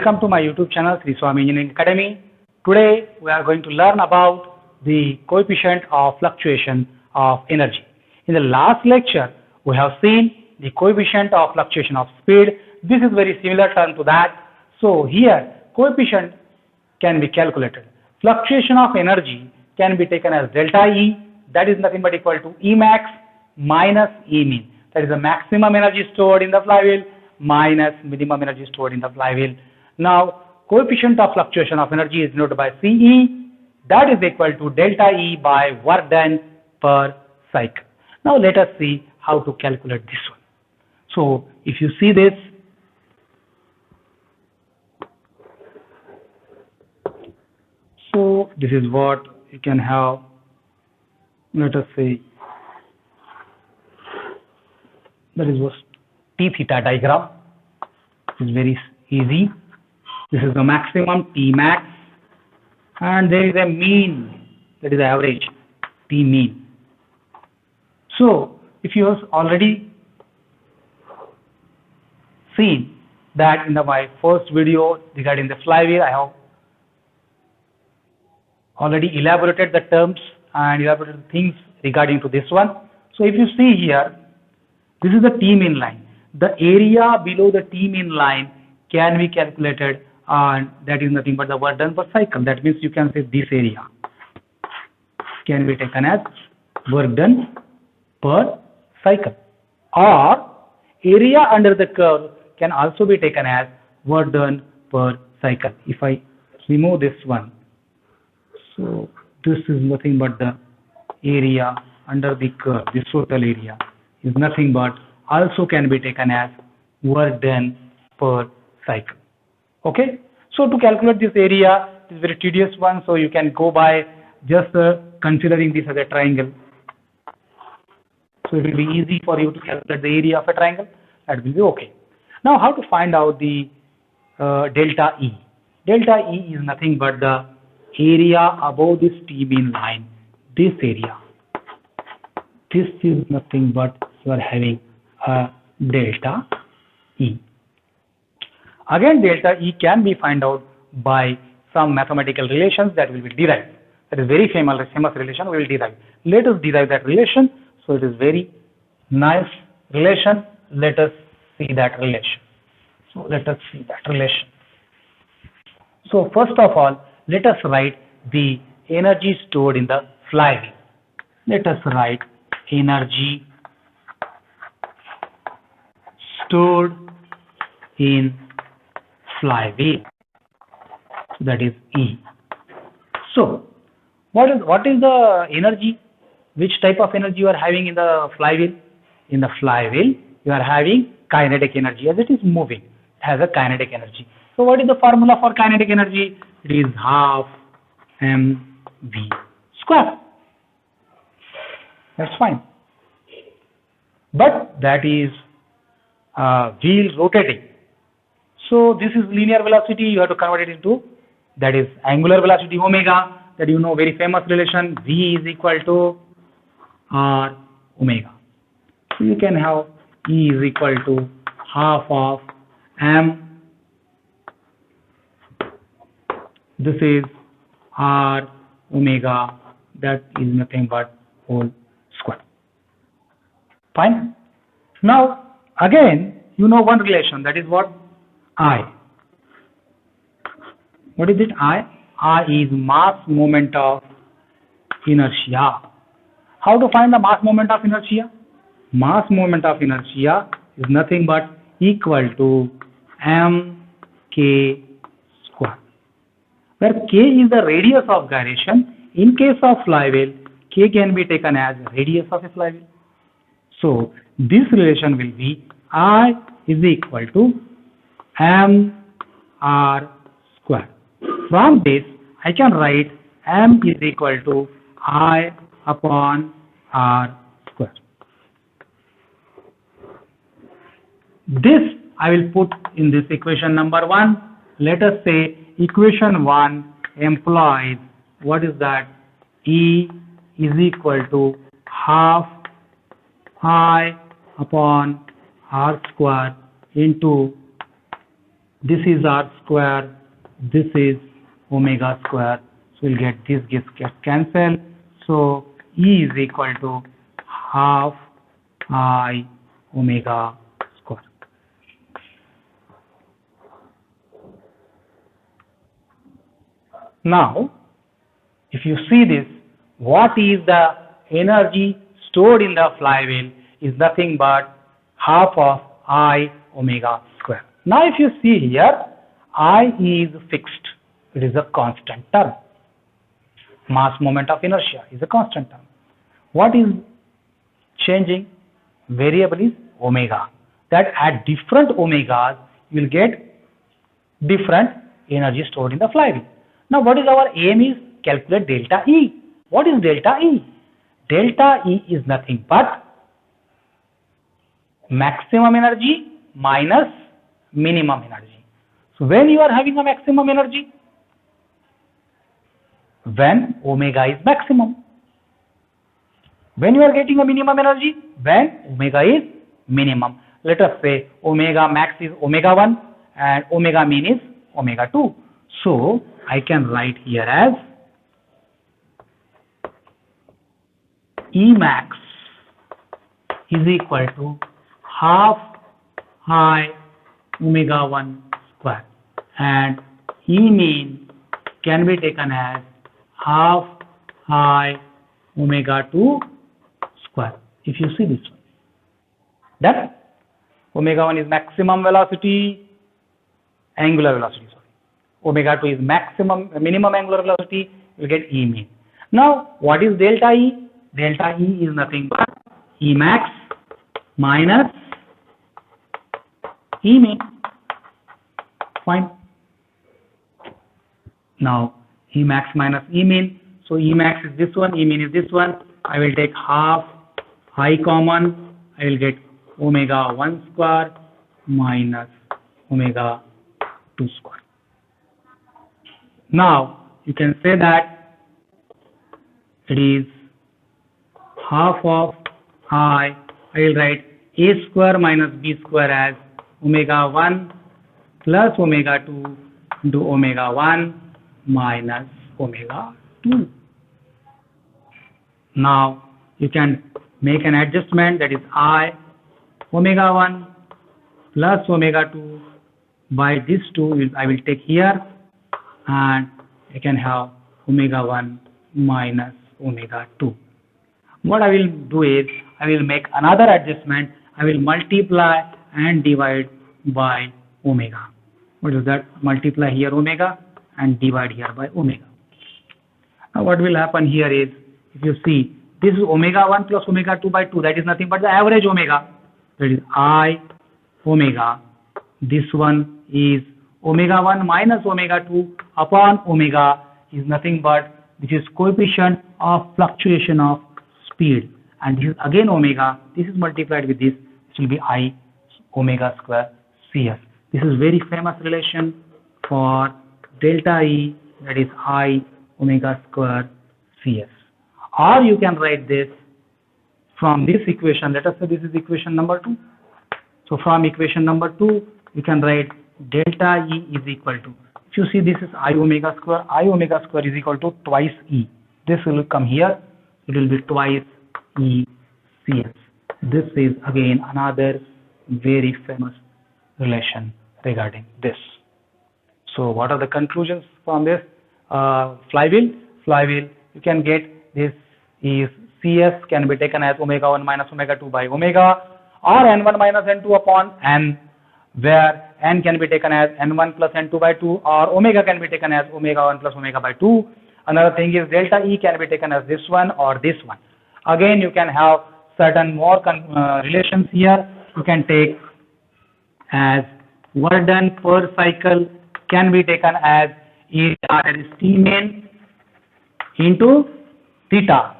Welcome to my YouTube channel Sri Swami Engineering Academy. Today we are going to learn about the coefficient of fluctuation of energy. In the last lecture we have seen the coefficient of fluctuation of speed. This is very similar term to that. So here coefficient can be calculated. Fluctuation of energy can be taken as delta E, that is nothing but equal to E max minus E min. That is the maximum energy stored in the flywheel minus minimum energy stored in the flywheel. Now coefficient of fluctuation of energy is denoted by CE, that is equal to delta E by work done per cycle. Now let us see how to calculate this one. So if you see this, so this is what you can have. Let us say that is what T theta diagram. It is very easy. This is the maximum T max, and there is a mean, that is the average T mean. So if you have already seen that in my first video regarding the flywheel, I have already elaborated the terms and elaborated things regarding to this one. So if you see here, this is the T mean line. The area below the T mean line can be calculated, and that is nothing but the work done per cycle. That means you can say this area can be taken as work done per cycle, or area under the curve can also be taken as work done per cycle. If I remove this one, so this is nothing but the area under the curve. This total area is nothing but also can be taken as work done per cycle. Okay, so to calculate this area is very tedious one, so you can go by just considering this as a triangle. So it will be easy for you to calculate the area of a triangle. That will be okay. Now how to find out the delta E? Delta E is nothing but the area above this T mean line. This area, this is nothing but you are having a delta E. Again, delta E can be found out by some mathematical relations that will be derived. That is very famous relation we will derive. Let us derive that relation. So it is very nice relation. Let us see that relation. So let us see that relation. So first of all, let us write the energy stored in the flywheel. Let us write energy stored in flywheel, that is E. So what is the energy? Which type of energy you are having in the flywheel? In the flywheel you are having kinetic energy, as it is moving. It has a kinetic energy. So what is the formula for kinetic energy? It is half mv square. That's fine. But that is wheel rotating. So this is linear velocity. You have to convert it into, that is angular velocity omega. That you know, very famous relation, V is equal to R omega. So you can have E is equal to half of m. This is R omega, that is nothing but whole square. Fine. Now again you know one relation, that is what? I. What is it? I is mass moment of inertia. How to find the mass moment of inertia? Mass moment of inertia is nothing but equal to mk square, where k is the radius of gyration. In case of flywheel, k can be taken as radius of a flywheel. So this relation will be I is equal to mr square. From this I can write m is equal to I upon r square. This I will put in this equation number 1. Let us say equation 1 implies, what is that? E is equal to half I upon r square into this is R square, this is omega square. So we'll get this gets cancelled. So E is equal to half I omega square. Now, if you see this, what is the energy stored in the flywheel is nothing but half of I omega square. Now, if you see here, I is fixed. It is a constant term. Mass moment of inertia is a constant term. What is changing? Variable is omega. That at different omegas, you will get different energy stored in the flywheel. Now, what is our aim is calculate delta E. What is delta E? Delta E is nothing but maximum energy minus minimum energy. So, when you are having a maximum energy, when omega is maximum. When you are getting a minimum energy, when omega is minimum. Let us say omega max is omega 1 and omega mean is omega 2. So, I can write here as E max is equal to half I omega 1 square and E mean can be taken as half I omega 2 square. If you see this one, that omega 1 is maximum velocity, angular velocity, sorry. Omega 2 is minimum angular velocity, you get E mean. Now, what is delta E? Delta E is nothing but E max minus E mean. Fine. Now, E max minus E mean. So, E max is this one, E mean is this one. I will take half I common. I will get omega 1 square minus omega 2 square. Now, you can say that it is half of I will write A square minus B square as omega 1 plus omega 2 into omega 1 minus omega 2. Now, you can make an adjustment, that is I omega 1 plus omega 2 by this 2 I will take here, and I can have omega 1 minus omega 2. What I will do is, I will make another adjustment. I will multiply and divide by omega. What is that? Multiply here omega and divide here by omega. Now what will happen here is, if you see, this is omega 1 plus omega 2 by 2. That is nothing but the average omega. That is I omega. This one is omega 1 minus omega 2 upon omega is nothing but this is coefficient of fluctuation of speed, and this is again omega. This is multiplied with this. This will be I omega square Cs. This is very famous relation for delta E, that is I omega square Cs. Or you can write this from this equation. Let us say this is equation number 2. So from equation number 2, you can write delta E is equal to, if you see this is I omega square is equal to twice E. This will come here, it will be twice E Cs. This is again another very famous relation regarding this. So what are the conclusions from this flywheel? Flywheel, you can get this is Cs can be taken as omega 1 minus omega 2 by omega, or n1 minus n2 upon n, where n can be taken as n1 plus n2 by 2, or omega can be taken as omega 1 plus omega by 2. Another thing is delta E can be taken as this one or this one. Again, you can have certain more relations here. You can take as work done per cycle can be taken as area, that is T main into theta.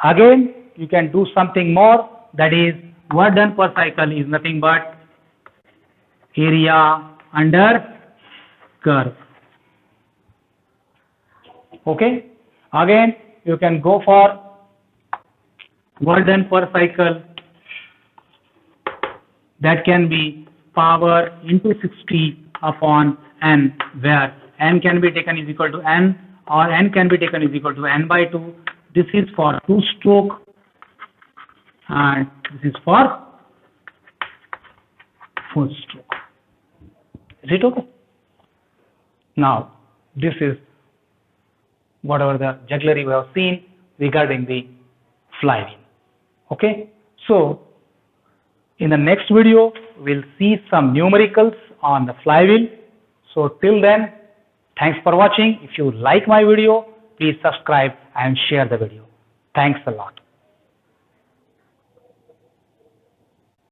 Again, you can do something more, that is work done per cycle is nothing but area under curve. Okay. Again, you can go for work done per cycle, that can be power into 60 upon n, where n can be taken is equal to n, or n can be taken is equal to n by 2. This is for 2-stroke and this is for 4-stroke. Is it okay? Now, this is whatever the jugglery we have seen regarding the flywheel. Okay, so in the next video we'll see some numericals on the flywheel. So till then, thanks for watching. If you like my video, please subscribe and share the video. Thanks a lot.